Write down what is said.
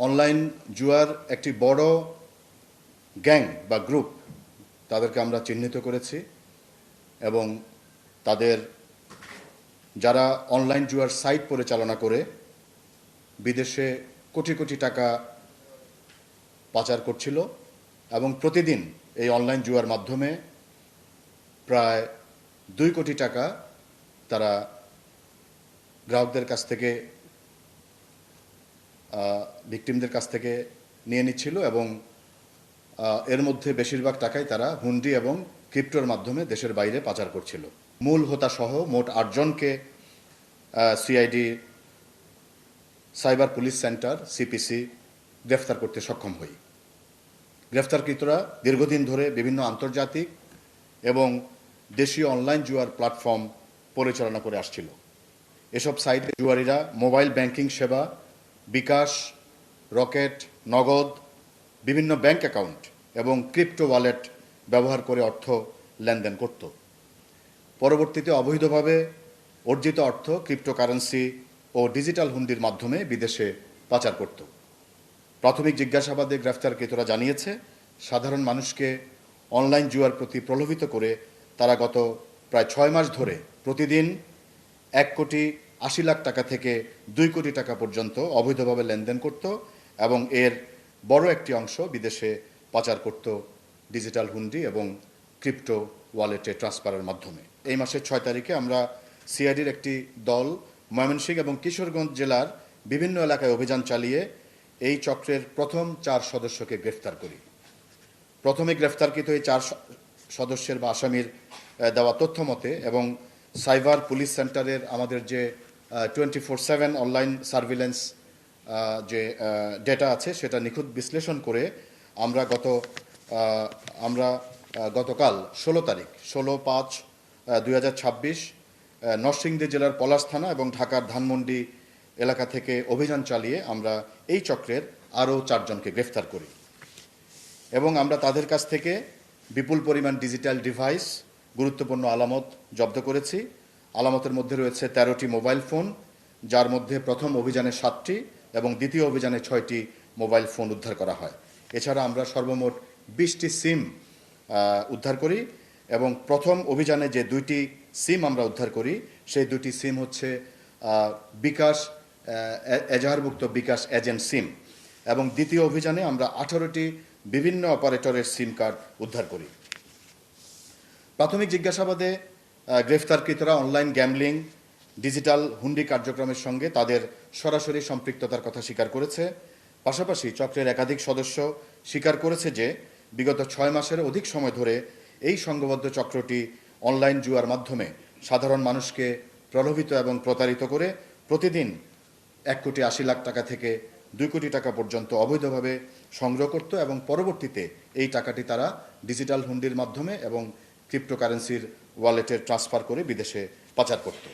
Online জুয়ার একটি বড় গ্যাং বা গ্রুপ তাদেরকে আমরা চিহ্নিত করেছি এবং তাদের যারা অনলাইন জুয়ার সাইট পরিচালনা করে বিদেশে কোটি কোটি টাকা পাচার করছিল এবং প্রতিদিন এই অনলাইন জুয়ার মাধ্যমে প্রায় 2 কোটি টাকা তারা গ্রাহকদের কাছ থেকে ভিকটিমদের কাছ থেকে নিয়ে নিচ্ছিল এবং এর মধ্যে বেশিরভাগ টাকাই তারা হুন্ডি এবং ক্রিপ্টোর মাধ্যমে দেশের বাইরে পাচার করছিল। মূল হোতা সহ মোট 8 জনকে CID cyber police centre CPC গ্রেফতার করতে সক্ষম হই। গ্রেফতারকৃতরা দীর্ঘদিন ধরে বিভিন্ন আন্তর্জাতিক এবং দেশীয় অনলাইন জুয়ার প্ল্যাটফর্ম পরিচালনা করে আসছিল। এসব সাইটে জুয়ারিরা মোবাইল ব্যাংকিং সেবা, বিকাশ, রকেট, নগদ, বিভিন্ন ব্যাংক অ্যাকাউন্ট এবং ক্রিপ্টো ওয়ালেট ব্যবহার করে অর্থ লেনদেন করত। পরবর্তীতে অবৈধভাবে অর্জিত অর্থ ক্রিপ্টোকারেন্সি ও ডিজিটাল হুন্ডির মাধ্যমে বিদেশে পাচার করত। প্রাথমিক জিজ্ঞাসাবাদে গ্রেফতারকৃতরা জানিয়েছে, সাধারণ মানুষকে অনলাইন জুয়ার প্রতি প্রলোভিত করে তারা গত প্রায় 6 মাস ধরে প্রতিদিন 1,80,00,000 টাকা থেকে 2 কোটি টাকা পর্যন্ত অবৈধভাবে লেনদেন করত এবং এর বড় একটি অংশ বিদেশে পাচার করত ডিজিটাল হুন্ডি এবং ক্রিপ্টো ওয়ালেটে ট্রান্সফারের মাধ্যমে। এই মাসের 6 তারিখে আমরা সিআইডির একটি দল ময়মনসিংহ এবং কিশোরগঞ্জ জেলার বিভিন্ন এলাকায় অভিযান চালিয়ে এই চক্রের প্রথম 4 সদস্যকে গ্রেফতার করি। প্রথমে গ্রেফতারকৃত এই 4 সদস্যের বা আসামির দেওয়া তথ্য মতে এবং সাইবার পুলিশ সেন্টারের আমাদের যে 24/7 অনলাইন সার্ভিলেন্স যে ডেটা আছে সেটা নিখুঁত বিশ্লেষণ করে আমরা গতকাল 16 তারিখ 16/5/2026 নরসিংদী জেলার পলাশ থানা এবং ঢাকার ধানমন্ডি এলাকা থেকে অভিযান চালিয়ে আমরা এই চক্রের আরও 4 জনকে গ্রেফতার করি এবং আমরা তাদের কাছ থেকে বিপুল পরিমাণ ডিজিটাল ডিভাইস, গুরুত্বপূর্ণ আলামত জব্দ করেছি। আলামতের মধ্যে রয়েছে 13টি মোবাইল ফোন, যার মধ্যে প্রথম অভিযানে 7টি এবং দ্বিতীয় অভিযানে 6টি মোবাইল ফোন উদ্ধার করা হয়। এছাড়া আমরা সর্বমোট 20টি সিম উদ্ধার করি এবং প্রথম অভিযানে যে 2টি সিম আমরা উদ্ধার করি সেই 2টি সিম হচ্ছে বিকাশ এজাহারভুক্ত বিকাশ এজেন্ট সিম এবং দ্বিতীয় অভিযানে আমরা 18টি বিভিন্ন অপারেটরের সিম কার্ড উদ্ধার করি। প্রাথমিক জিজ্ঞাসাবাদে গ্রেফতারকৃতরা অনলাইন গ্যাম্বলিং, ডিজিটাল হুন্ডি কার্যক্রমের সঙ্গে তাদের সরাসরি সম্পৃক্ততার কথা স্বীকার করেছে। পাশাপাশি চক্রের একাধিক সদস্য স্বীকার করেছে যে বিগত 6 মাসের অধিক সময় ধরে এই সংঘবদ্ধ চক্রটি অনলাইন জুয়ার মাধ্যমে সাধারণ মানুষকে প্রলোভিত এবং প্রতারিত করে প্রতিদিন 1,80,00,000 টাকা থেকে 2 কোটি টাকা পর্যন্ত অবৈধভাবে সংগ্রহ করত এবং পরবর্তীতে এই টাকাটি তারা ডিজিটাল হুন্ডির মাধ্যমে এবং ক্রিপ্টোকারেন্সির ওয়ালেটে ট্রান্সফার করে বিদেশে পাচার করত।